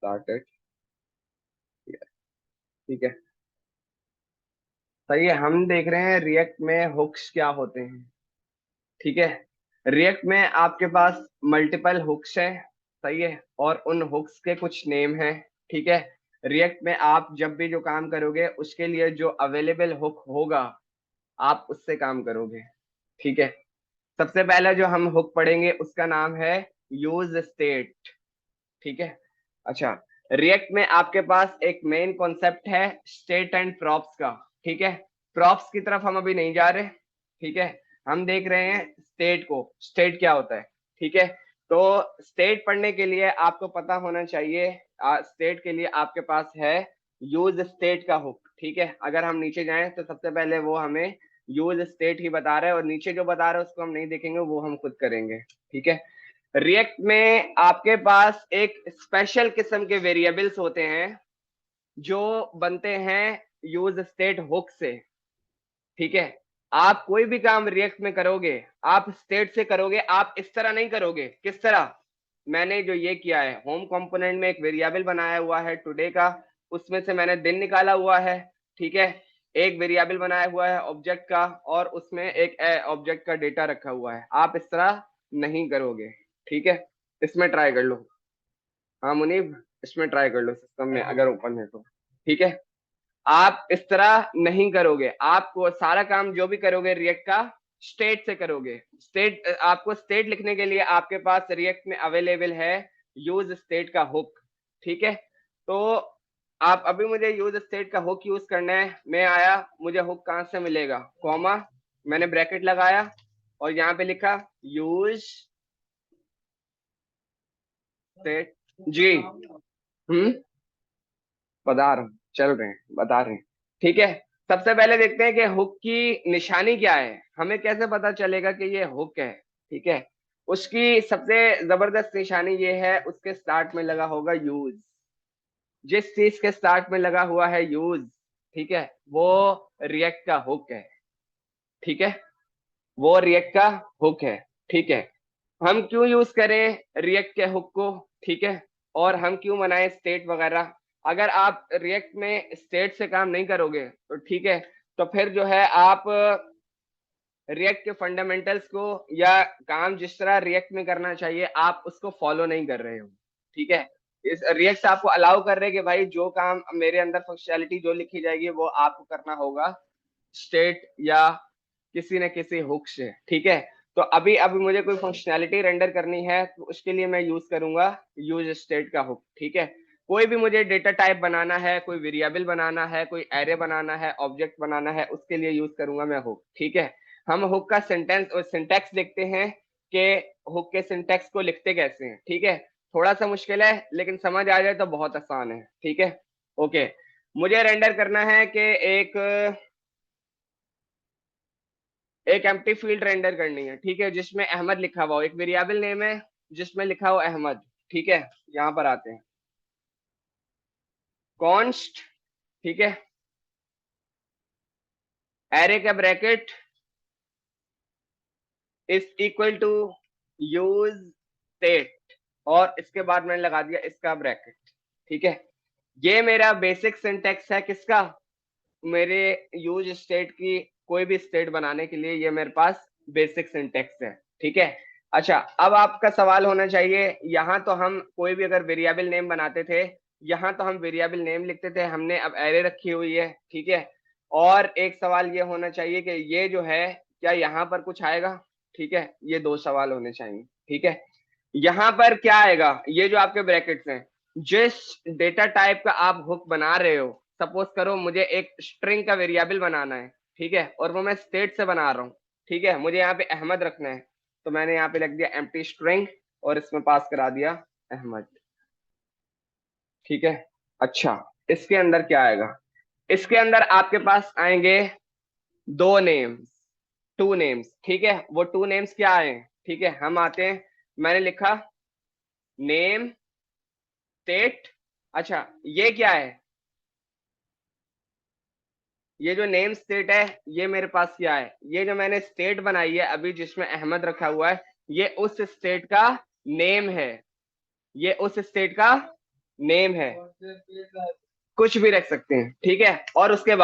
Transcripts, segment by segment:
Started. ठीक है, सही है। हम देख रहे हैं रिएक्ट में हुक्स क्या होते हैं। ठीक है, रिएक्ट में आपके पास मल्टीपल हुक्स है। सही है, और उन हुक्स के कुछ नेम हैं। ठीक है, रिएक्ट में आप जब भी जो काम करोगे उसके लिए जो अवेलेबल हुक होगा आप उससे काम करोगे। ठीक है, सबसे पहला जो हम हुक पढ़ेंगे उसका नाम है यूज स्टेट। ठीक है, अच्छा, रिएक्ट में आपके पास एक मेन कॉन्सेप्ट है स्टेट एंड प्रॉप्स का। ठीक है, प्रॉप्स की तरफ हम अभी नहीं जा रहे। ठीक है, हम देख रहे हैं स्टेट को, स्टेट क्या होता है। ठीक है, तो स्टेट पढ़ने के लिए आपको पता होना चाहिए, स्टेट के लिए आपके पास है यूज स्टेट का हुक। ठीक है, अगर हम नीचे जाएं तो सबसे पहले वो हमें यूज स्टेट ही बता रहा है, और नीचे जो बता रहा है उसको हम नहीं देखेंगे, वो हम खुद करेंगे। ठीक है, रिएक्ट में आपके पास एक स्पेशल किस्म के वेरिएबल्स होते हैं जो बनते हैं यूज स्टेट हुक से। ठीक है, आप कोई भी काम रिएक्ट में करोगे आप स्टेट से करोगे, आप इस तरह नहीं करोगे। किस तरह? मैंने जो ये किया है, होम कंपोनेंट में एक वेरिएबल बनाया हुआ है टुडे का, उसमें से मैंने दिन निकाला हुआ है। ठीक है, एक वेरिएबल बनाया हुआ है ऑब्जेक्ट का, और उसमें एक ऑब्जेक्ट का डेटा रखा हुआ है। आप इस तरह नहीं करोगे। ठीक है, इसमें ट्राई कर लो। हाँ मुनीब, इसमें ट्राई कर लो सिस्टम में अगर ओपन है तो। ठीक है, आप इस तरह नहीं करोगे। आपको सारा काम जो भी करोगे रिएक्ट का स्टेट से करोगे। स्टेट, आपको स्टेट लिखने के लिए आपके पास रिएक्ट में अवेलेबल है यूज स्टेट का हुक। ठीक है, तो आप अभी मुझे यूज स्टेट का हुक यूज करना है। मैं आया, मुझे हुक कहां से मिलेगा? कॉमा, मैंने ब्रैकेट लगाया और यहाँ पे लिखा यूज स्टेट। जी, बता रहा हूँ, चल रहे हैं, बता रहे हैं। ठीक है, सबसे पहले देखते हैं कि हुक की निशानी क्या है, हमें कैसे पता चलेगा कि ये हुक है। ठीक है, उसकी सबसे जबरदस्त निशानी ये है, उसके स्टार्ट में लगा होगा यूज। जिस चीज के स्टार्ट में लगा हुआ है यूज, ठीक है, वो रिएक्ट का हुक है। ठीक है, वो रिएक्ट का हुक है। ठीक है, हम क्यों यूज करें रिएक्ट के हुक को? ठीक है, और हम क्यों बनाए स्टेट वगैरह? अगर आप रिएक्ट में स्टेट से काम नहीं करोगे तो ठीक है, तो फिर जो है आप रिएक्ट के फंडामेंटल्स को या काम जिस तरह रिएक्ट में करना चाहिए आप उसको फॉलो नहीं कर रहे हो। ठीक है, इस रिएक्ट आपको अलाउ कर रहे हैं कि भाई जो काम मेरे अंदर फंक्शनैलिटी जो लिखी जाएगी वो आपको करना होगा स्टेट या किसी न किसी हुक से। ठीक है, तो अभी अभी मुझे कोई फंक्शनैलिटी रेंडर करनी है तो उसके लिए मैं यूज करूंगा यूज स्टेट का हुक। ठीक है, कोई भी मुझे डेटा टाइप बनाना है, कोई वेरिएबल बनाना है, कोई एरे बनाना है, ऑब्जेक्ट बनाना है, उसके लिए यूज करूंगा मैं हुक। ठीक है, हम हुक का सेंटेंस और सिंटैक्स देखते हैं कि हुक के सिंटैक्स को लिखते कैसे हैं। ठीक है, थोड़ा सा मुश्किल है लेकिन समझ आ जाए तो बहुत आसान है। ठीक है, ओके, मुझे रेंडर करना है कि एक एक एम्प्टी फील्ड रेंडर करनी है। ठीक है, जिसमें अहमद लिखा हुआ हो, एक वेरिएबल नेम है जिसमें लिखा हो अहमद। ठीक है, यहां पर आते हैं, कॉन्स्ट। ठीक है, एरे का bracket is equal to use state, और इसके बाद मैंने लगा दिया इसका ब्रैकेट। ठीक है, ये मेरा बेसिक सिंटेक्स है किसका? मेरे यूज स्टेट की, कोई भी स्टेट बनाने के लिए ये मेरे पास बेसिक सिंटेक्स है। ठीक है, अच्छा, अब आपका सवाल होना चाहिए, यहाँ तो हम कोई भी अगर वेरिएबल नेम बनाते थे, यहाँ तो हम वेरिएबल नेम लिखते थे, हमने अब एरे रखी हुई है। ठीक है, और एक सवाल ये होना चाहिए कि ये जो है क्या यहाँ पर कुछ आएगा? ठीक है, ये दो सवाल होने चाहिए। ठीक है, यहाँ पर क्या आएगा? ये जो आपके ब्रैकेट्स हैं, जिस डेटा टाइप का आप हुक बना रहे हो, सपोज करो मुझे एक स्ट्रिंग का वेरिएबल बनाना है। ठीक है, और वो मैं स्टेट से बना रहा हूँ। ठीक है, मुझे यहाँ पे अहमद रखना है, तो मैंने यहाँ पे लिख दिया एम्प्टी स्ट्रिंग और इसमें पास करा दिया अहमद। ठीक है, अच्छा, इसके अंदर क्या आएगा? इसके अंदर आपके पास आएंगे दो नेम्स, टू नेम्स। ठीक है, वो टू नेम्स क्या आए? ठीक है, हम आते हैं, मैंने लिखा नेम स्टेट। अच्छा, ये क्या है? ये जो नेम स्टेट है ये मेरे पास क्या है? ये जो मैंने स्टेट बनाई है अभी जिसमें अहमद रखा हुआ है, ये उस स्टेट का नेम है। ये उस स्टेट का नेम है, कुछ भी रख सकते हैं, ठीक है। और उसके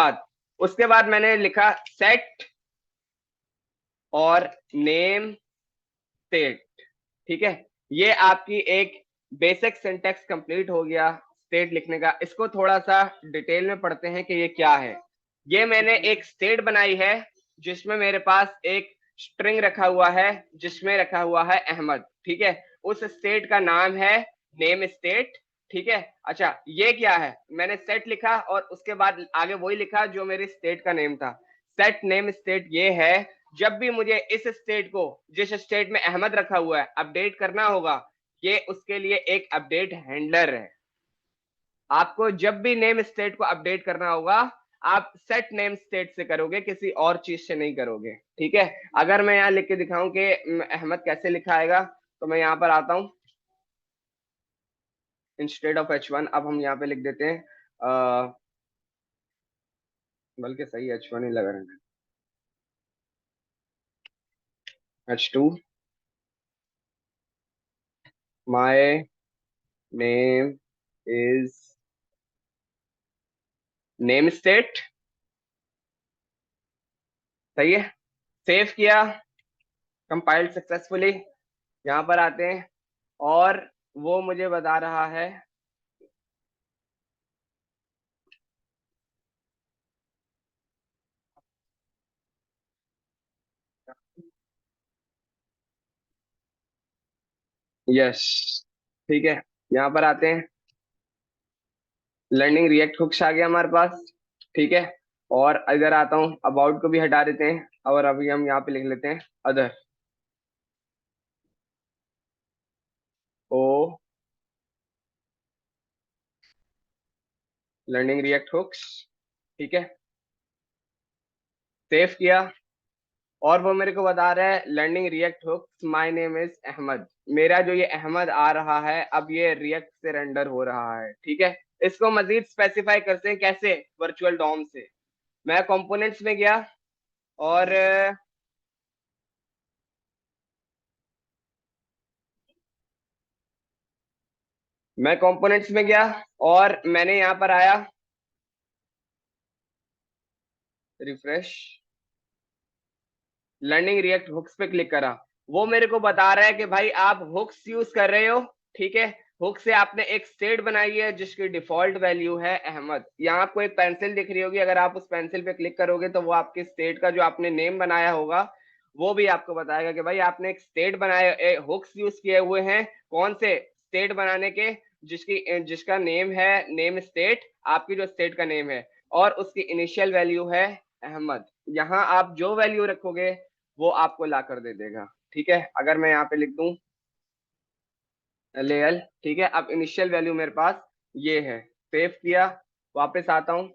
बाद मैंने लिखा सेट और नेम स्टेट, ठीक है। ये आपकी एक बेसिक सिंटेक्स कंप्लीट हो गया स्टेट लिखने का। इसको थोड़ा सा डिटेल में पढ़ते हैं कि ये क्या है। ये मैंने एक स्टेट बनाई है जिसमें मेरे पास एक स्ट्रिंग रखा हुआ है जिसमें रखा हुआ है अहमद, ठीक है। उस स्टेट का नाम है नेम स्टेट, ठीक है। अच्छा, ये क्या है, मैंने सेट लिखा और उसके बाद आगे वही लिखा जो मेरी स्टेट का नेम था। सेट नेम स्टेट ये है, जब भी मुझे इस स्टेट को, जिस स्टेट में अहमद रखा हुआ है, अपडेट करना होगा, ये उसके लिए एक अपडेट हैंडलर है। आपको जब भी नेम स्टेट को अपडेट करना होगा, आप सेट नेम स्टेट से करोगे, किसी और चीज से नहीं करोगे, ठीक है। अगर मैं यहाँ लिख के दिखाऊं कि अहमद कैसे लिखा आएगा, तो मैं यहाँ पर आता हूँ, इंस्टेड ऑफ H1 अब हम यहाँ पे लिख देते हैं बल्कि सही H1 ही लगा रहे हैं, H2 my name is name state, सही है। सेव किया, कंपाइल्ड सक्सेसफुली। यहाँ पर आते हैं और वो मुझे बता रहा है यस, ठीक है। यहाँ पर आते हैं, लर्निंग रिएक्ट हुक्स आ गया हमारे पास, ठीक है। और अगर आता हूँ, अबाउट को भी हटा देते हैं और अभी हम यहाँ पे लिख लेते हैं अदर, ओ लर्निंग रिएक्ट हुक्स, ठीक है। सेव किया और वो मेरे को बता रहा है learning react hooks my name is Ahmad. मेरा जो ये अहमद आ रहा है, अब ये रिएक्ट से रेंडर हो रहा है, ठीक है। इसको मजीद स्पेसिफाई करते हैं कैसे, वर्चुअल डॉम से। मैं कंपोनेंट्स में गया और मैं कंपोनेंट्स में गया और मैंने यहाँ पर आया, रिफ्रेश, लर्निंग रिएक्ट हुक्स पे क्लिक करा। वो मेरे को बता रहा है कि भाई आप हुक्स यूज कर रहे हो, ठीक है। हुक से आपने एक स्टेट बनाई है जिसकी डिफॉल्ट वैल्यू है अहमद। यहाँ आपको एक पेंसिल दिख रही होगी, अगर आप उस पेंसिल पे क्लिक करोगे तो वो आपके स्टेट का जो आपने नेम बनाया होगा वो भी आपको बताएगा कि भाई आपने एक स्टेट बनाया, हुक्स यूज किए हुए हैं कौन से स्टेट बनाने के, जिसका नेम है नेम स्टेट, आपकी जो स्टेट का नेम है, और उसकी इनिशियल वैल्यू है अहमद। यहाँ आप जो वैल्यू रखोगे वो आपको ला कर दे देगा, ठीक है। अगर मैं यहाँ पे लिख दूं LAL, ठीक है। अब इनिशियल वैल्यू मेरे पास ये है, सेव किया, वापस आता हूँ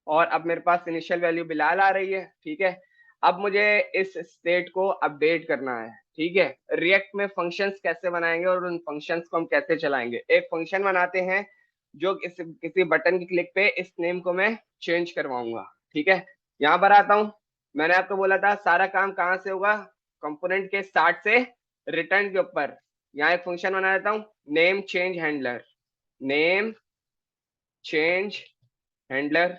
और अब मेरे पास इनिशियल वैल्यू बिलाल आ रही है, ठीक है। अब मुझे इस स्टेट को अपडेट करना है, ठीक है। रिएक्ट में फंक्शंस कैसे बनाएंगे और उन फंक्शंस को हम कैसे चलाएंगे, एक फंक्शन बनाते हैं जो किसी बटन की क्लिक पे इस नेम को मैं चेंज करवाऊंगा, ठीक है। यहाँ पर आता हूँ, मैंने आपको बोला था सारा काम कहाँ से होगा, कंपोनेंट के स्टार्ट से रिटर्न के ऊपर। यहाँ एक फंक्शन बना देता हूँ, name change handler, name change handler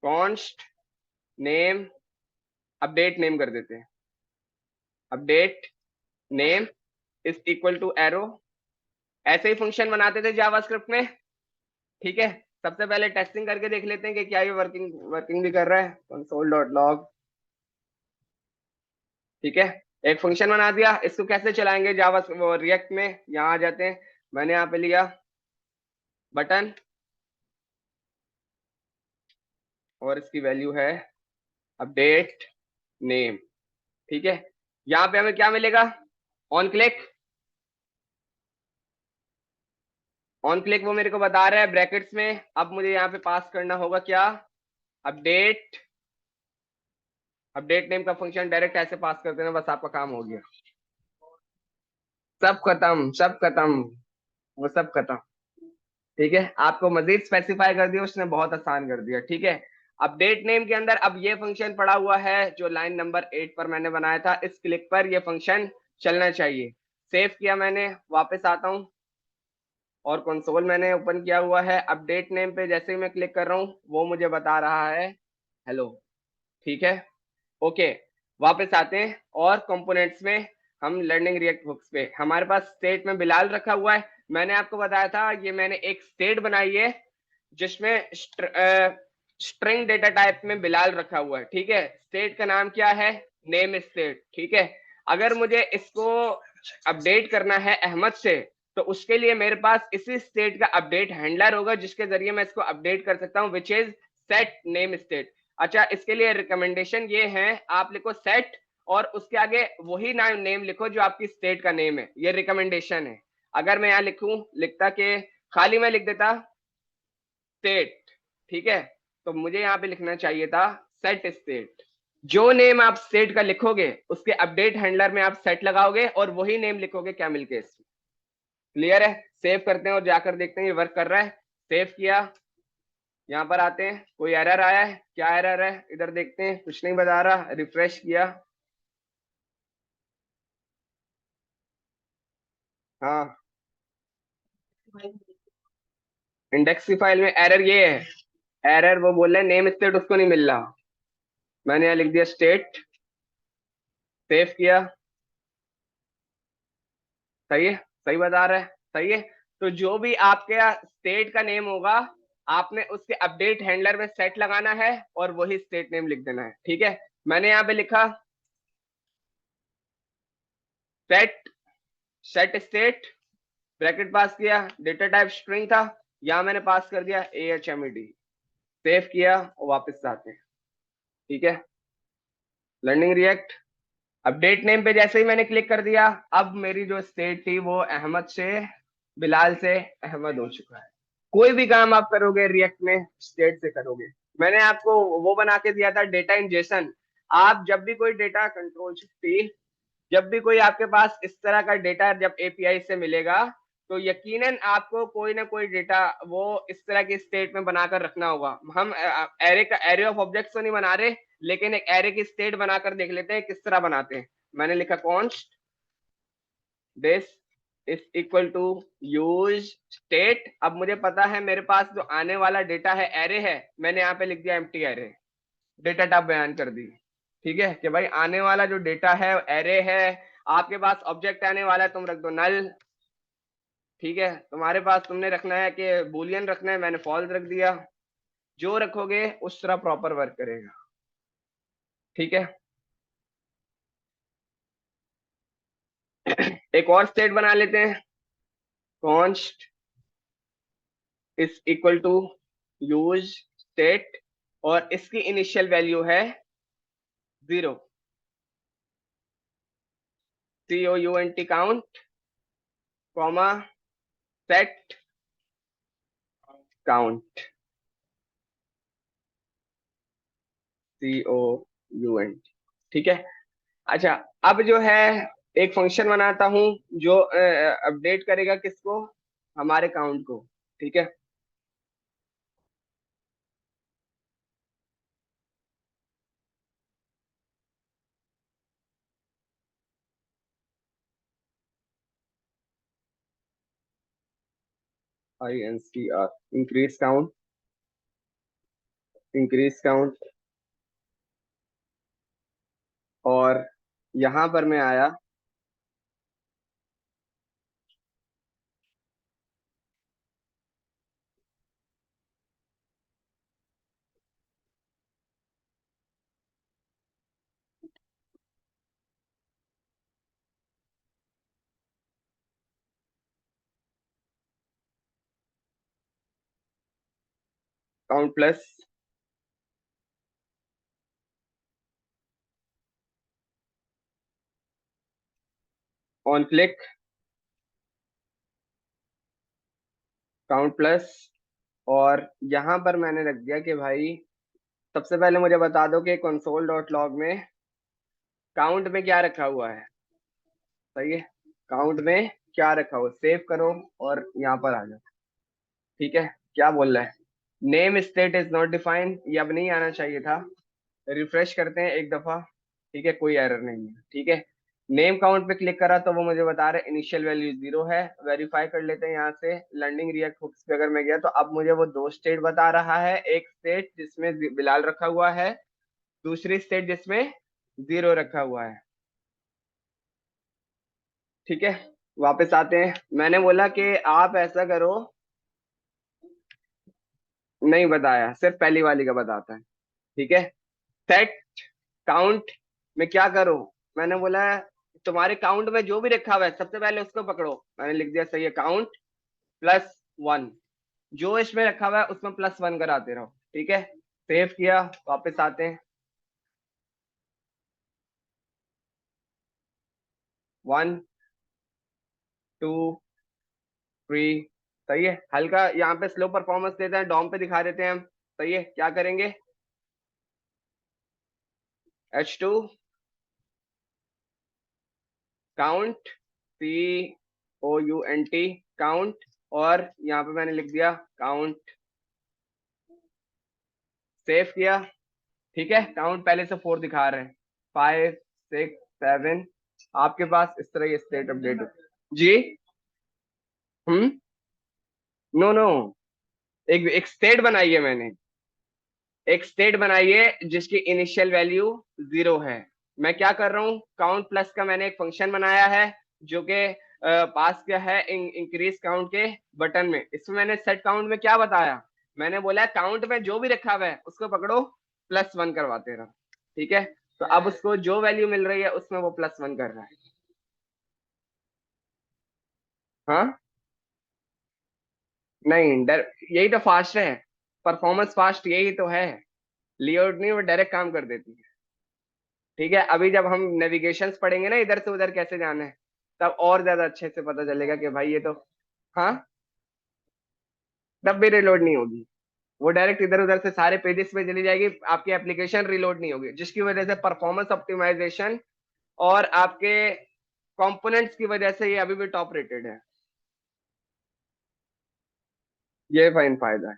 const name, update name कर देते हैं, update name is equal to arrow. ऐसे ही फंक्शन बनाते थे जावास्क्रिप्ट में, ठीक है। सबसे पहले टेस्टिंग करके देख लेते हैं कि क्या ये वर्किंग वर्किंग भी कर रहा है, कंसोल डॉट लॉग, ठीक है। एक फंक्शन बना दिया, इसको कैसे चलाएंगे जावा रिएक्ट में, यहाँ आ जाते हैं। मैंने यहाँ पे लिया बटन और इसकी वैल्यू है अपडेट नेम, ठीक है। यहाँ पे हमें क्या मिलेगा, ऑन क्लिक, ऑन क्लिक वो मेरे को बता रहा है ब्रैकेट्स में। अब मुझे यहाँ पे पास करना होगा क्या, अपडेट, अपडेट नेम का फंक्शन डायरेक्ट ऐसे पास कर देना, बस आपका काम हो गया, सब खत्म, सब खत्म, वो सब खत्म, ठीक है। आपको मजीद स्पेसिफाई कर दिया उसने, बहुत आसान कर दिया, ठीक है। अपडेट नेम के अंदर अब ये फंक्शन पड़ा हुआ है जो लाइन नंबर 8 पर मैंने बनाया था, इस क्लिक पर ये फंक्शन चलना चाहिए। सेव किया मैंने, वापस आता हूँ, और कंसोल मैंने ओपन किया हुआ है। अपडेट नेम पे जैसे ही मैं क्लिक कर रहा हूँ वो मुझे बता रहा है हेलो। ठीक है, ओके। वापस आते हैं और कंपोनेंट्स में। हम लर्निंग रिएक्ट हुक्स पे, हमारे पास स्टेट में बिलाल रखा हुआ है। मैंने आपको बताया था ये मैंने एक स्टेट बनाई है जिसमें स्ट्रिंग डेटा टाइप में बिलाल रखा हुआ है। ठीक है, स्टेट का नाम क्या है? Name state. ठीक है, अगर मुझे इसको अपडेट करना है अहमद से, तो उसके लिए मेरे पास इसी स्टेट का अपडेट हैंडलर होगा जिसके जरिए मैं इसको अपडेट कर सकता हूँ, which is set name state. अच्छा, इसके लिए रिकमेंडेशन ये है, आप लिखो सेट और उसके आगे वही नाम नेम लिखो जो आपकी स्टेट का नेम है। ये रिकमेंडेशन है। अगर मैं यहाँ लिखता कि खाली मैं लिख देता स्टेट, ठीक है, तो मुझे यहाँ पे लिखना चाहिए था सेट स्टेट। जो नेम आप स्टेट का लिखोगे उसके अपडेट हैंडलर में आप सेट लगाओगे और वही नेम लिखोगे कैमल केस। क्लियर है? सेव करते हैं और जाकर देखते हैं ये वर्क कर रहा है। सेव किया, यहाँ पर आते हैं, कोई एरर आया है? क्या एरर है इधर देखते हैं, कुछ नहीं बता रहा। रिफ्रेश किया, हाँ, इंडेक्स की फाइल में एरर ये है। एरर वो बोल रहे हैं नेम स्टेट उसको नहीं मिल रहा। मैंने यहाँ लिख दिया स्टेट, सेव किया, सही है, सही बता रहा है, सही है। तो जो भी आपके स्टेट का नेम होगा आपने उसके अपडेट हैंडलर में सेट लगाना है और वही स्टेट नेम लिख देना है। ठीक है, मैंने यहाँ पे लिखा सेट, सेट स्टेट, ब्रैकेट पास किया, डेटा टाइप स्ट्रिंग था, यहाँ मैंने पास कर दिया AHMED। सेव किया और वापस आते हैं। ठीक है, लर्निंग रिएक्ट अपडेट नेम पे जैसे ही मैंने क्लिक कर दिया, अब मेरी जो स्टेट थी वो अहमद से, बिलाल से अहमद हो चुका है। कोई भी काम आप करोगे रिएक्ट में स्टेट से करोगे। मैंने आपको वो बना के दिया था डेटा इंजेक्शन। आप जब भी कोई डेटा कंट्रोल शिफ्ट, जब भी कोई आपके पास इस तरह का डेटा जब एपीआई से मिलेगा, तो यकीनन आपको कोई ना कोई डेटा वो इस तरह की स्टेट में बनाकर रखना होगा। हम एरे का एरे ऑफ ऑब्जेक्ट्स तो नहीं बना रहे, लेकिन एक एरे की स्टेट बनाकर देख लेते हैं किस तरह बनाते हैं। मैंने लिखा const this is equal to use state. अब मुझे पता है मेरे पास जो आने वाला डेटा है एरे है, मैंने यहाँ पे लिख दिया एम्प्टी एरे, डेटा टाइप बयान कर दी। ठीक है, कि भाई आने वाला जो डेटा है एरे है, आपके पास ऑब्जेक्ट आने वाला है तुम रख दो नल। ठीक है, तुम्हारे पास तुमने रखना है कि बुलियन रखना है, मैंने फॉल्स रख दिया। जो रखोगे उस तरह प्रॉपर वर्क करेगा। ठीक है, एक और स्टेट बना लेते हैं, const is equal to use state और इसकी इनिशियल वैल्यू है 0, COUNT count, comma set count, COUNT। ठीक है, अच्छा, अब जो है एक फंक्शन बनाता हूं जो अपडेट करेगा किसको? हमारे काउंट को। ठीक है, INCR, increase count, increase count. और यहां पर मैं आया, count plus on click, count plus. और यहां पर मैंने रख दिया कि भाई सबसे पहले मुझे बता दो कि कंसोल डॉट लॉग में काउंट में क्या रखा हुआ है। सही है, काउंट में क्या रखा हुआ, सेव करो और यहाँ पर आ जाओ। ठीक है, क्या बोल रहा है? Name state is not defined, ये अब नहीं आना चाहिए था। रिफ्रेश करते हैं एक दफा। ठीक है, कोई एरर नहीं है। ठीक है, नेम काउंट पे क्लिक करा तो वो मुझे बता रहे इनिशियल वैल्यू 0 है। वेरीफाई कर लेते हैं यहाँ से लर्निंग रिएक्ट हुक्स पे अगर मैं गया तो अब मुझे वो दो स्टेट बता रहा है, एक स्टेट जिसमें बिलाल रखा हुआ है, दूसरी स्टेट जिसमें 0 रखा हुआ है। ठीक है, वापस आते हैं। मैंने बोला कि आप ऐसा करो, नहीं बताया, सिर्फ पहली वाली का बताता है। ठीक है, सेट काउंट में क्या करो, मैंने बोला तुम्हारे काउंट में जो भी रखा हुआ है सबसे पहले उसको पकड़ो। मैंने लिख दिया सही है, काउंट प्लस वन, जो इसमें रखा हुआ है उसमें प्लस वन कराते रहो। ठीक है, सेव किया, वापस आते हैं। 1 2 3, सही है। हल्का यहाँ पे स्लो परफॉर्मेंस देते हैं, डॉम पे दिखा देते हैं हम। सही है, क्या करेंगे, H2 काउंट, COUNT काउंट, और यहाँ पे मैंने लिख दिया काउंट, सेव किया। ठीक है, काउंट पहले से 4 दिखा रहे हैं, 5 6 7। आपके पास इस तरह ये स्टेट अपडेट हो जी। हम्म, नो नो, एक स्टेट बनाई है मैंने, एक स्टेट बनाई है जिसकी इनिशियल वैल्यू 0 है। मैं क्या कर रहा हूँ, काउंट प्लस का मैंने एक फंक्शन बनाया है जो कि पास किया है इंक्रीज काउंट के बटन में। इसमें मैंने सेट काउंट में क्या बताया, मैंने बोला काउंट में जो भी रखा हुआ है उसको पकड़ो, प्लस वन करवाते रहो। ठीक है, तो अब उसको जो वैल्यू मिल रही है उसमें वो प्लस वन कर रहा है। हाँ, नहीं डर, यही तो फास्ट है, परफॉर्मेंस फास्ट यही तो है। लियोड नहीं, वो डायरेक्ट काम कर देती है। ठीक है, अभी जब हम नेविगेशंस पढ़ेंगे ना इधर से उधर कैसे जाना है, तब और ज्यादा अच्छे से पता चलेगा कि भाई ये तो, हाँ, तब भी रिलोड नहीं होगी, वो डायरेक्ट इधर उधर से सारे पेजेस पे चली जाएगी, आपकी एप्लीकेशन रिलोड नहीं होगी, जिसकी वजह से परफॉर्मेंस ऑप्टिमाइजेशन और आपके कंपोनेंट्स की वजह से ये अभी भी टॉप रेटेड है। ये फाइन फायदा है।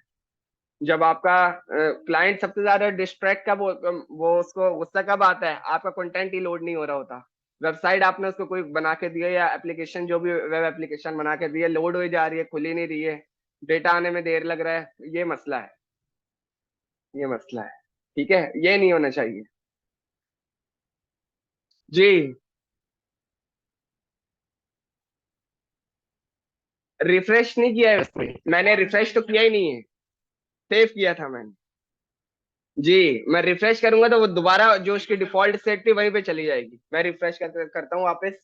जब आपका क्लाइंट सबसे ज्यादा डिस्ट्रैक्ट कब वो उसको गुस्सा कब आता है, आपका कंटेंट ही लोड नहीं हो रहा होता, वेबसाइट आपने उसको कोई बना के दिया या एप्लीकेशन जो भी वेब एप्लीकेशन बना के दिया लोड हो जा रही है, खुल ही नहीं रही है, डेटा आने में देर लग रहा है, ये मसला है, ये मसला है। ठीक है, ये नहीं होना चाहिए जी। रिफ्रेश नहीं किया है उसमें, मैंने रिफ्रेश तो किया ही नहीं है, सेव किया था मैंने। जी, मैं रिफ्रेश करूंगा तो वो दोबारा जो उसकी डिफॉल्ट सेट थी वहीं पे चली जाएगी, मैं रिफ्रेश करता हूँ वापस,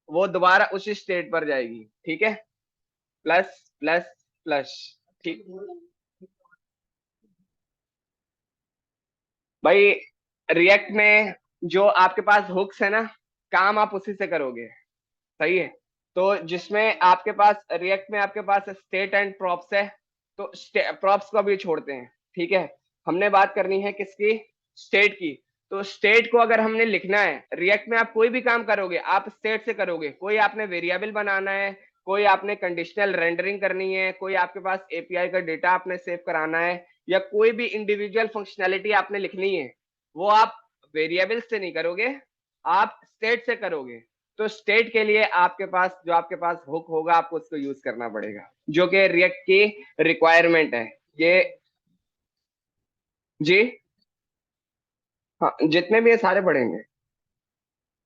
वो दोबारा उसी स्टेट पर जाएगी। ठीक है, प्लस प्लस प्लस। ठीक भाई, रिएक्ट में जो आपके पास हुक्स है ना, काम आप उसी से करोगे। सही है, तो जिसमें आपके पास रिएक्ट में आपके पास स्टेट एंड प्रॉप्स है, तो प्रॉप्स को भी छोड़ते हैं। ठीक है, हमने बात करनी है किसकी, स्टेट की। तो स्टेट को अगर हमने लिखना है, रिएक्ट में आप कोई भी काम करोगे आप स्टेट से करोगे, कोई आपने वेरिएबल बनाना है, कोई आपने कंडीशनल रेंडरिंग करनी है, कोई आपके पास एपीआई का डेटा आपने सेव कराना है, या कोई भी इंडिविजुअल फंक्शनैलिटी आपने लिखनी है, वो आप वेरिएबल से नहीं करोगे, आप स्टेट से करोगे। तो स्टेट के लिए आपके पास जो आपके पास हुक होगा आपको उसको यूज करना पड़ेगा, जो कि रिएक्ट की रिक्वायरमेंट है ये। जी, हाँ, जितने भी है सारे पढ़ेंगे,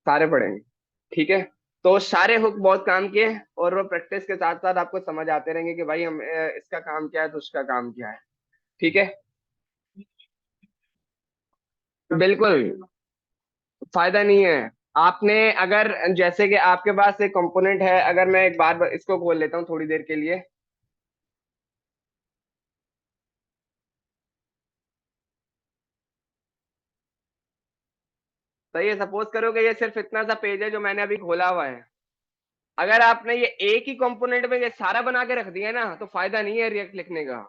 सारे पढ़ेंगे। ठीक है, तो सारे हुक बहुत काम किए, और वो प्रैक्टिस के साथ साथ आपको समझ आते रहेंगे कि भाई हम इसका काम क्या है तो उसका काम क्या है। ठीक है, बिल्कुल फायदा नहीं है। आपने अगर जैसे कि आपके पास एक कंपोनेंट है, अगर मैं एक बार इसको खोल लेता हूँ थोड़ी देर के लिए। तो ये सपोज करो कि ये सिर्फ इतना सा पेज है जो मैंने अभी खोला हुआ है, अगर आपने ये एक ही कंपोनेंट में ये सारा बना के रख दिया ना तो फायदा नहीं है रिएक्ट लिखने का।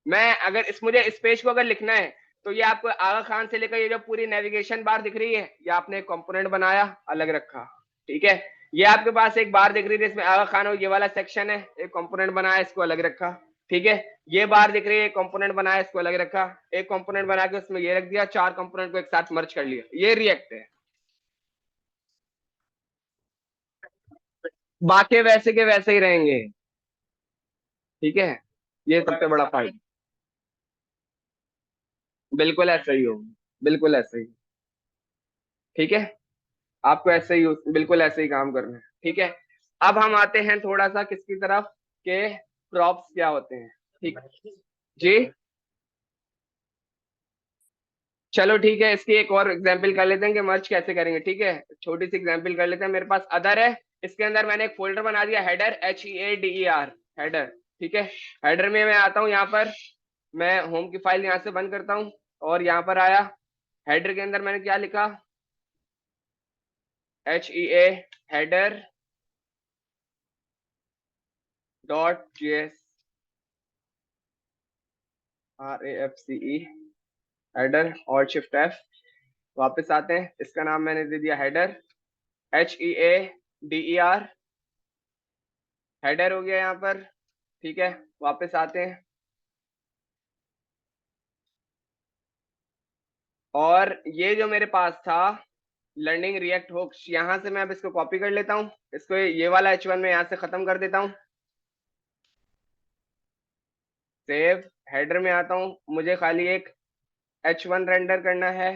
मैं अगर मुझे इस पेज को अगर लिखना है, तो ये आपको आगा खान से लेकर ये जो पूरी नेविगेशन बार दिख रही है, ये आपने एक कंपोनेंट बनाया अलग रखा। ठीक है, ये आपके पास एक बार दिख रही है इसमें आगा खान और ये वाला सेक्शन है, एक कंपोनेंट बनाया इसको अलग रखा। ठीक है, ये बार दिख रही है, एक कंपोनेंट बनाया इसको अलग रखा, एक कंपोनेंट बना के उसमें ये रख दिया, चार कंपोनेंट को एक साथ मर्ज कर लिया, ये रिएक्ट है। बाकी वैसे के वैसे ही रहेंगे। ठीक है, ये सबसे बड़ा फायदा। बिल्कुल ऐसा ही हो, बिल्कुल ऐसा ही। ठीक है, आपको ऐसे ही बिल्कुल ऐसे ही काम करना है। ठीक है, अब हम आते हैं थोड़ा सा किसकी तरफ, के प्रॉप्स क्या होते हैं। ठीक जी, चलो ठीक है, इसकी एक और एग्जांपल कर लेते हैं कि मर्ज कैसे करेंगे। ठीक है, छोटी सी एग्जांपल कर लेते हैं। मेरे पास अदर है, इसके अंदर मैंने एक फोल्डर बना दिया, हेडर, HEADER, हेडर। ठीक है, हेडर में मैं आता हूँ यहाँ पर, मैं होम की फाइल यहाँ से बंद करता हूँ और यहाँ पर आया। हेडर के अंदर मैंने क्या लिखा, HEA header dot JS, RAFCE header, और शिफ्ट F। वापस आते हैं, इसका नाम मैंने दे दिया हेडर, HEADER, हेडर हो गया यहाँ पर। ठीक है, वापस आते हैं, और ये जो मेरे पास था लर्निंग रिएक्ट हुक्स, यहाँ से मैं अब इसको कॉपी कर लेता हूँ, इसको ये वाला H1 में यहाँ से खत्म कर देता हूँ। सेव, हेडर में आता हूँ, मुझे खाली एक H1 रेंडर करना है।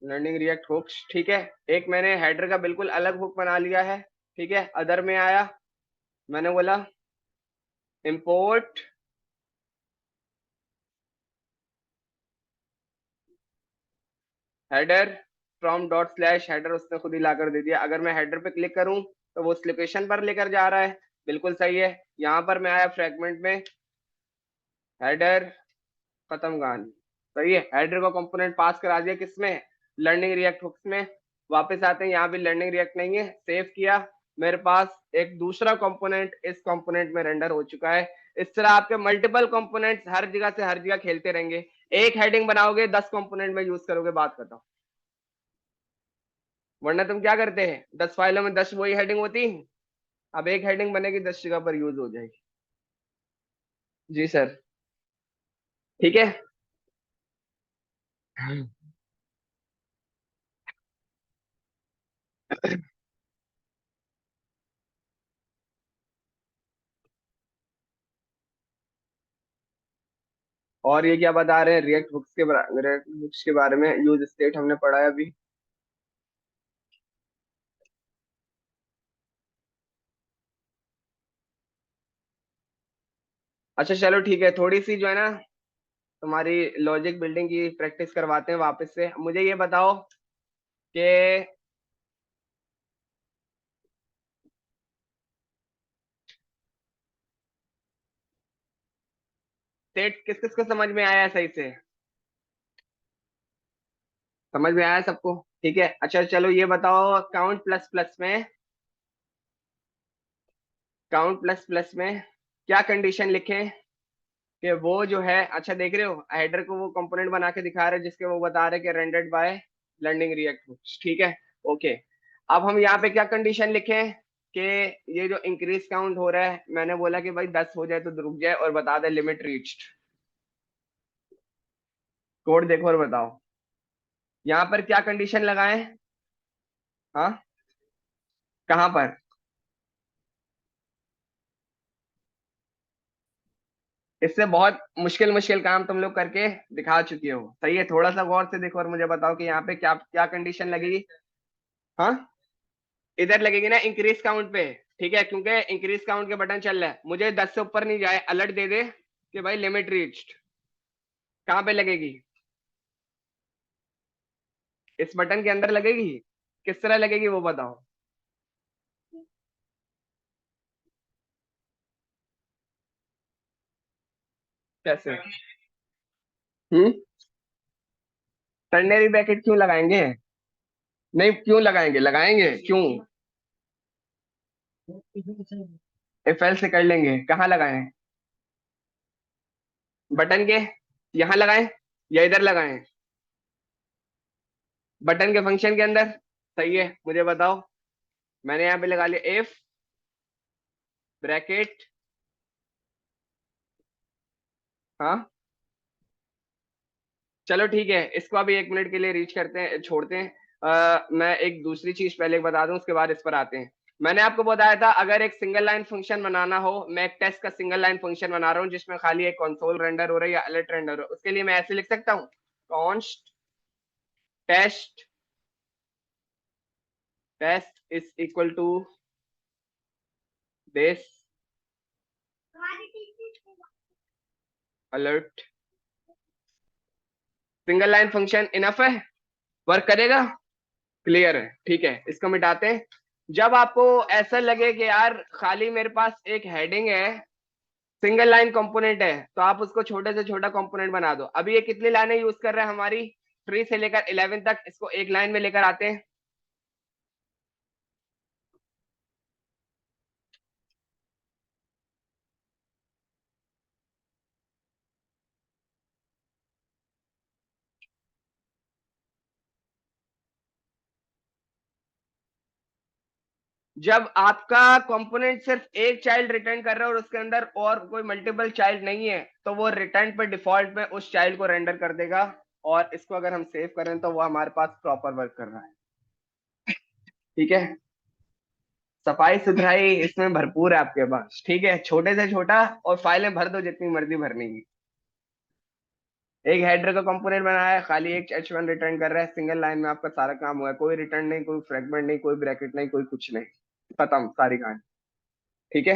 लर्निंग रिएक्ट हुक्स, ठीक है, एक मैंने हेडर का बिल्कुल अलग हुक बना लिया है। ठीक है, अदर में आया, मैंने बोला import header from dot slash header, उसने खुद ही ला कर दे दिया। अगर मैं हेडर पे क्लिक करूं तो वो उस लोकेशन पर लेकर जा रहा है, बिल्कुल सही है। यहाँ पर मैं आया फ्रैगमेंट में, हेडर, खत्म कहानी। सही है, हेडर का कंपोनेंट पास करा दिया किसमें, लर्निंग रिएक्ट हुक्स में। वापस आते हैं, यहाँ भी लर्निंग रिएक्ट नहीं है, सेव किया, मेरे पास एक दूसरा कंपोनेंट इस कंपोनेंट में रेंडर हो चुका है। इस तरह आपके मल्टीपल कंपोनेंट्स हर जगह से हर जगह खेलते रहेंगे। एक हेडिंग बनाओगे 10 कंपोनेंट में यूज करोगे, बात करता, वरना तुम क्या करते हैं, 10 फाइलों में 10 वही हेडिंग होती। अब एक हेडिंग बनेगी 10 जगह पर यूज हो जाएगी। जी सर। ठीक है, और ये क्या बता रहे हैं, रिएक्ट हुक्स के बारे में, यूज स्टेट हमने पढ़ा है अभी। अच्छा चलो ठीक है, थोड़ी सी जो है ना तुम्हारी लॉजिक बिल्डिंग की प्रैक्टिस करवाते हैं वापस से। मुझे ये बताओ कि स्टेट किस किस को समझ में आया है सही से, समझ में आया सबको। ठीक है, अच्छा चलो ये बताओ, काउंट प्लस प्लस में, काउंट प्लस प्लस में क्या कंडीशन लिखें कि वो जो है, अच्छा देख रहे हो हेडर को वो कंपोनेंट बना के दिखा रहे हैं जिसके वो बता रहे कि rendered by learning react hooks. ठीक है, ओके। अब हम यहाँ पे क्या कंडीशन लिखें कि ये जो इंक्रीज काउंट हो रहा है, मैंने बोला कि भाई 10 हो जाए तो रुक जाए और बता दे लिमिट रीच्ड। कोड देखो और बताओ, यहाँ पर क्या कंडीशन लगाएं। हाँ, कहाँ पर, इससे बहुत मुश्किल मुश्किल काम तुम लोग करके दिखा चुके हो। सही है, थोड़ा सा गौर से देखो और मुझे बताओ कि यहाँ पे क्या क्या कंडीशन लगेगी। हाँ, इधर लगेगी ना इंक्रीज काउंट पे। ठीक है, क्योंकि इंक्रीज काउंट के बटन चल रहा है, मुझे 10 से ऊपर नहीं जाए, अलर्ट दे दे कि भाई लिमिट रीच्ड। कहाँ पे लगेगी, इस बटन के अंदर लगेगी, किस तरह लगेगी वो बताओ। कैसे, हम्म, टर्नरी ब्रैकेट क्यों लगाएंगे, नहीं क्यों लगाएंगे, लगाएंगे क्यों, इफ एल से कर लेंगे। कहाँ लगाएं, बटन के, यहाँ लगाएं या इधर लगाएं, बटन के फंक्शन के अंदर। सही है, मुझे बताओ, मैंने यहाँ पे लगा लिया इफ ब्रैकेट, हाँ चलो ठीक है, इसको अभी 1 मिनट के लिए रीच करते हैं, छोड़ते हैं। मैं एक दूसरी चीज पहले बता दूं, उसके बाद इस पर आते हैं। मैंने आपको बताया था अगर एक सिंगल लाइन फंक्शन बनाना हो, मैं एक टेस्ट का सिंगल लाइन फंक्शन बना रहा हूँ जिसमें खाली एक कंसोल रेंडर हो रहा है या अलर्ट रेंडर हो, उसके लिए मैं ऐसे लिख सकता हूँ, const test, test is equal to this alert. Single line function enough है, वर्क करेगा, क्लियर है, ठीक है, इसको मिटाते हैं। जब आपको ऐसा लगे कि यार खाली मेरे पास एक हेडिंग है, सिंगल लाइन कंपोनेंट है, तो आप उसको छोटे से छोटा कंपोनेंट बना दो। अभी ये कितनी लाइनें यूज कर रहे हैं हमारी, 3 से लेकर 11 तक, इसको एक लाइन में लेकर आते हैं। जब आपका कंपोनेंट सिर्फ एक चाइल्ड रिटर्न कर रहा है और उसके अंदर और कोई मल्टीपल चाइल्ड नहीं है, तो वो रिटर्न पे डिफॉल्ट में उस चाइल्ड को रेंडर कर देगा। और इसको अगर हम सेव करें तो वो हमारे पास प्रॉपर वर्क कर रहा है। ठीक है, सफाई सुथराई इसमें भरपूर है आपके पास, ठीक है, छोटे से छोटा, और फाइलें भर दो जितनी मर्जी भरनी की। एक हेडर का कंपोनेंट बनाया है, खाली एक H1 रिटर्न कर रहा है, सिंगल लाइन में आपका सारा काम हुआ है, कोई रिटर्न नहीं, कोई फ्रेगमेंट नहीं, कोई ब्रैकेट नहीं, कोई कुछ नहीं, खत्म सारी कहानी। ठीक है,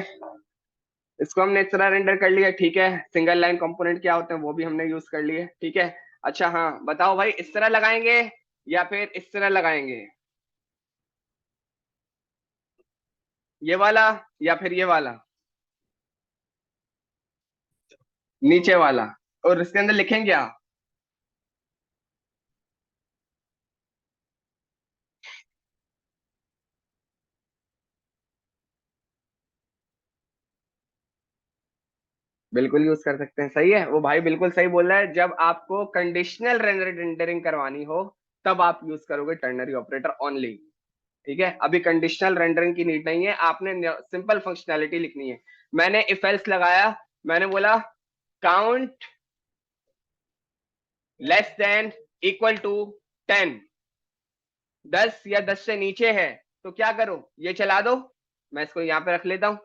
इसको हमने इस तरह रेंडर कर लिया। ठीक है, सिंगल लाइन कंपोनेंट क्या होते हैं वो भी हमने यूज कर लिए। ठीक है, अच्छा हाँ बताओ भाई, इस तरह लगाएंगे या फिर इस तरह लगाएंगे, ये वाला या फिर ये वाला, नीचे वाला, और इसके अंदर लिखेंगे क्या? बिल्कुल यूज कर सकते हैं, सही है, वो भाई बिल्कुल सही बोल रहा है। जब आपको कंडीशनल रेंडरिंग करवानी हो तब आप यूज करोगे टर्नरी ऑपरेटर ओनली। ठीक है, अभी कंडीशनल रेंडरिंग की नीड नहीं है, आपने सिंपल फंक्शनैलिटी लिखनी है। मैंने इफ एल्स लगाया, मैंने बोला count less than equal to 10, 10 या 10 से नीचे है तो क्या करो, ये चला दो, मैं इसको यहां पे रख लेता हूं।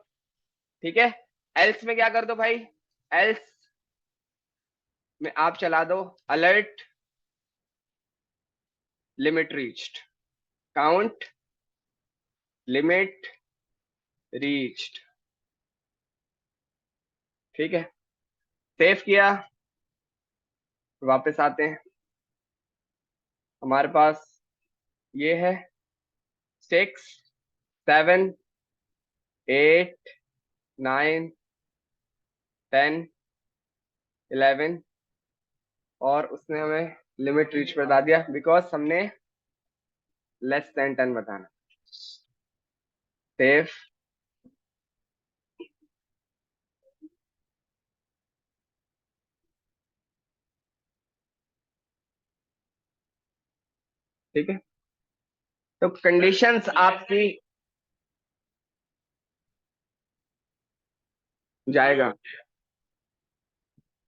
ठीक है, एल्स में क्या कर दो भाई, एल्स में आप चला दो alert limit reached, count limit reached. ठीक है, सेव किया, वापस आते हैं, हमारे पास ये है 6 7 8 9 10 11, और उसने हमें लिमिट रीच बता दिया बिकॉज हमने लेस देन 10 बताना। सेव, ठीक है, तो कंडीशंस आपकी जाएगा,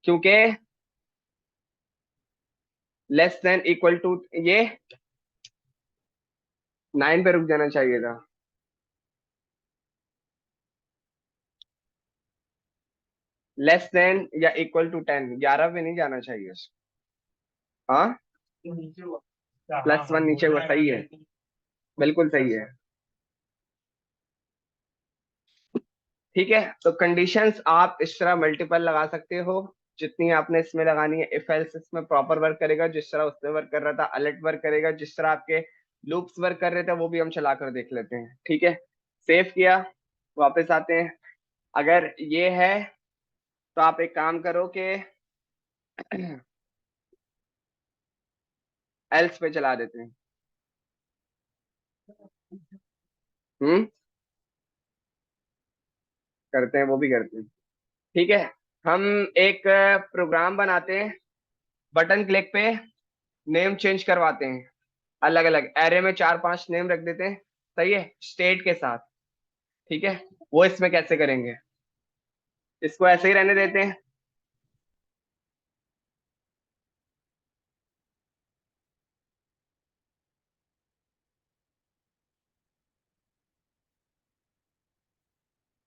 क्योंकि लेस देन इक्वल टू ये 9 पे रुक जाना चाहिए था। लेस देन या इक्वल टू 10, 11 पे नहीं जाना चाहिए। हाँ, +1 नीचे हुआ, सही है, बिल्कुल सही है। ठीक है, तो कंडीशंस आप इस तरह मल्टीपल लगा सकते हो जितनी आपने इसमें लगानी है। इफ एल्स इसमें प्रॉपर वर्क करेगा जिस तरह उसमें वर्क कर रहा था, अलर्ट वर्क करेगा जिस तरह आपके लूप्स वर्क कर रहे थे, वो भी हम चला कर देख लेते हैं। ठीक है, सेव किया, वापस आते हैं। अगर ये है तो आप एक काम करो कि एल्स पे चला देते हैं। हम्म, करते हैं, वो भी करते हैं। ठीक है, हम एक प्रोग्राम बनाते हैं, बटन क्लिक पे नेम चेंज करवाते हैं, अलग अलग एरे में 4 5 नेम रख देते हैं, सही है, स्टेट के साथ। ठीक है, वो इसमें कैसे करेंगे, इसको ऐसे ही रहने देते हैं।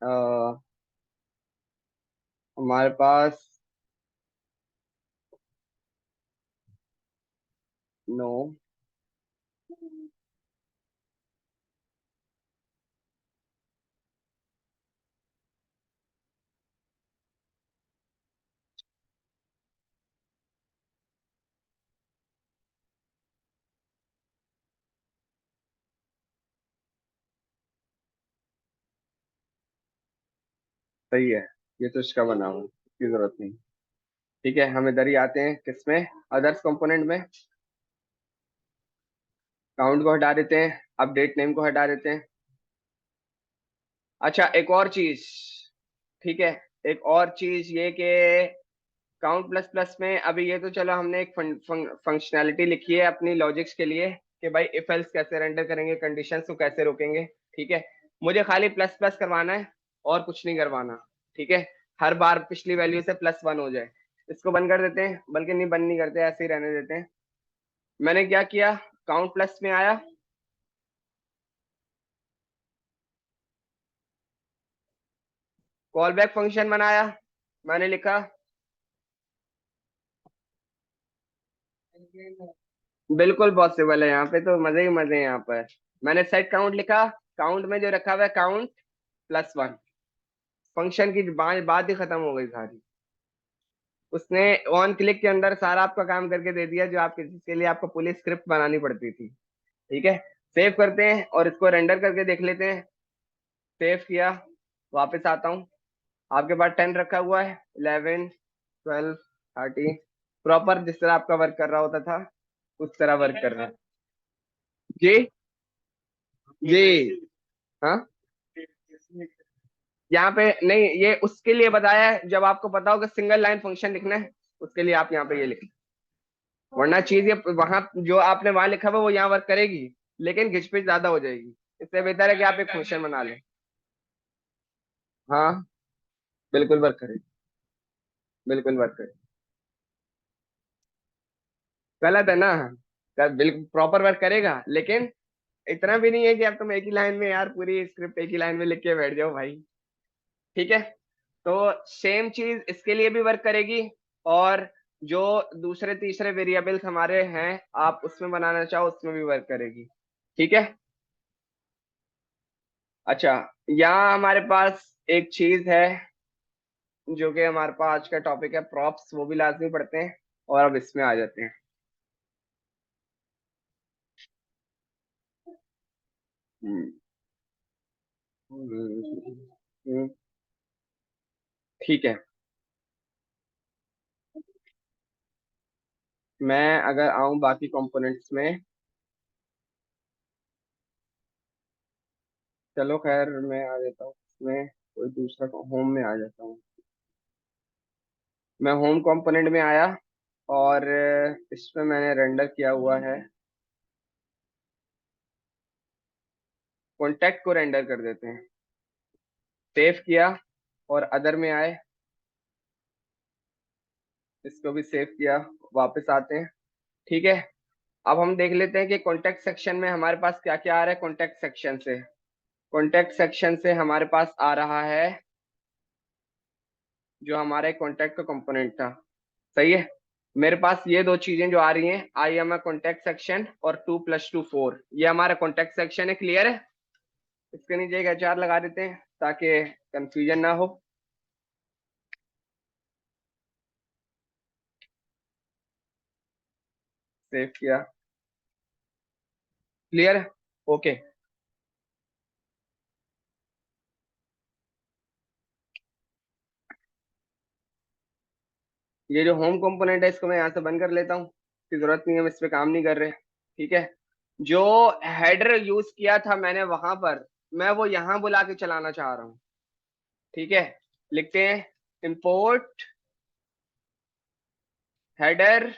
अ, हमारे पास नो। सही है, ये तो इसका बना हुआ है, इसकी जरूरत नहीं। ठीक है, हम इधर ही आते हैं किसमें, अदर्स कंपोनेंट में। काउंट को हटा देते हैं, अपडेट नेम को हटा देते हैं। अच्छा, एक और चीज। ठीक है, एक और चीज ये कि काउंट प्लस प्लस में अभी ये तो चलो हमने एक फंक्शनैलिटी लिखी है अपनी लॉजिक्स के लिए कि भाई इफ एल्स कैसे रेंडर करेंगे, कंडीशंस को कैसे रोकेंगे। ठीक है, मुझे खाली प्लस प्लस करवाना है और कुछ नहीं करवाना। ठीक है, हर बार पिछली वैल्यू से +1 हो जाए। इसको बंद कर देते हैं, बल्कि नहीं, बंद नहीं करते, ऐसे ही रहने देते हैं। मैंने क्या किया, काउंट प्लस में आया, कॉल बैक फंक्शन बनाया, मैंने लिखा बिल्कुल पॉसिबल है, यहाँ पे तो मजे ही मजे हैं यहाँ पर। मैंने सेट काउंट लिखा, काउंट में जो रखा हुआ है काउंट +1, फंक्शन की बात ही खत्म हो गई सारी। उसने ऑन क्लिक के अंदर सारा आपका काम करके दे दिया, जो आपके जिसके लिए आपको पूरी स्क्रिप्ट बनानी पड़ती थी। ठीक है, सेव करते हैं और इसको रेंडर करके देख लेते हैं। सेव किया, वापस आता हूँ। आपके पास 10 रखा हुआ है, 11, 12, 13, प्रॉपर जिस तरह आपका वर्क कर रहा होता था उस तरह वर्क कर रहा है। जी जी। हाँ, यहाँ पे नहीं, ये उसके लिए बताया है जब आपको पता हो कि सिंगल लाइन फंक्शन लिखना है, उसके लिए आप यहाँ पे ये लिखें। वरना चीज ये वहां जो आपने वहां लिखा हुआ वो यहाँ वर्क करेगी, लेकिन घिचपिच ज्यादा हो जाएगी। इससे बेहतर है कि आप एक फंक्शन बना लें। हाँ, बिल्कुल वर्क करे, बिल्कुल वर्क करे। गलत है ना, बिल्कुल प्रॉपर वर्क करेगा, लेकिन इतना भी नहीं है कि अब तुम एक ही लाइन में यार पूरी स्क्रिप्ट एक ही लाइन में लिख के बैठ जाओ भाई। ठीक है, तो सेम चीज इसके लिए भी वर्क करेगी, और जो दूसरे तीसरे वेरिएबल्स हमारे हैं आप उसमें बनाना चाहो उसमें भी वर्क करेगी। ठीक है। अच्छा, यहाँ हमारे पास एक चीज है जो कि हमारे पास आज का टॉपिक है, प्रॉप्स, वो भी लाजमी पढ़ते हैं और अब इसमें आ जाते हैं। हम्म, हम्म, ठीक है। मैं अगर आऊं बाकी कंपोनेंट्स में, चलो खैर मैं आ जाता हूँ इसमें, कोई दूसरा होम में आ जाता हूँ। मैं होम कंपोनेंट में आया और इसमें मैंने रेंडर किया हुआ है, कॉन्टेक्ट को रेंडर कर देते हैं। सेव किया और अदर में आए, इसको भी सेव किया, वापस आते हैं। ठीक है, अब हम देख लेते हैं कि कॉन्टेक्ट सेक्शन में हमारे पास क्या क्या आ रहा है। कॉन्टेक्ट सेक्शन से, कॉन्टेक्ट सेक्शन से हमारे पास आ रहा है जो हमारे कॉन्टेक्ट का कंपोनेंट था। सही है, मेरे पास ये दो चीजें जो आ रही हैं, I am a contact section और 2+2 4, ये हमारा कॉन्टेक्ट सेक्शन है। क्लियर है, इसके नीचे एक एचआर लगा देते हैं ताकि कंफ्यूजन ना हो। सेव किया, क्लियर है, ओके। ये जो होम कंपोनेंट है इसको मैं यहाँ से बंद कर लेता हूँ, इसकी जरूरत नहीं है, हम इस पे काम नहीं कर रहे। ठीक है, जो हेडर यूज किया था मैंने वहां पर, मैं वो यहाँ बुला के चलाना चाह रहा हूँ। ठीक है, लिखते हैं इंपोर्ट हेडर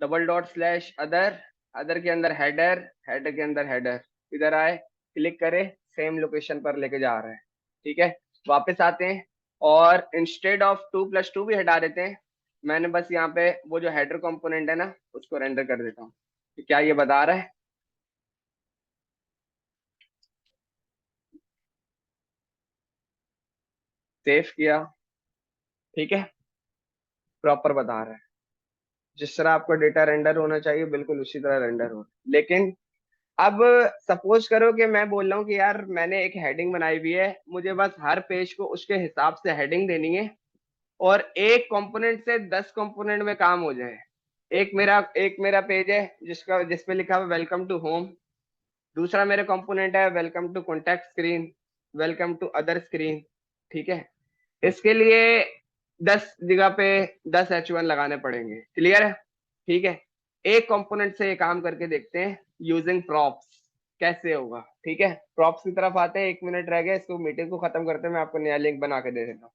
$./अदर, अदर के अंदर हेडर, हेडर के अंदर हेडर। इधर आए, क्लिक करें, सेम लोकेशन पर लेके जा रहे हैं। ठीक है, वापस आते हैं और इंस्टेड ऑफ 2+2 भी हटा देते हैं। मैंने बस यहाँ पे वो जो हेडर कंपोनेंट है ना उसको रेंडर कर देता हूँ। तो क्या ये बता रहा है, सेव किया, ठीक है, प्रॉपर बता रहा है, जिस तरह आपका डेटा रेंडर होना चाहिए बिल्कुल उसी तरह रेंडर हो। लेकिन अब सपोज करो कि मैं बोल रहा हूँ कि यार मैंने एक हेडिंग बनाई हुई है, मुझे बस हर पेज को उसके हिसाब से हेडिंग देनी है, और एक कंपोनेंट से 10 कंपोनेंट में काम हो जाए। एक मेरा पेज है जिसमें लिखा हुआ वेलकम टू होम, दूसरा मेरा कंपोनेंट है welcome to contact screen, welcome to other screen, ठीक है। इसके लिए 10 जगह पे 10 H1 लगाने पड़ेंगे, क्लियर है, ठीक है। एक कंपोनेंट से ये काम करके देखते हैं यूजिंग प्रॉप्स, कैसे होगा, ठीक है। प्रॉप्स की तरफ आते हैं, 1 मिनट रह गया, इसको मीटिंग को खत्म करते हैं, मैं आपको नया लिंक बना के दे देता हूँ।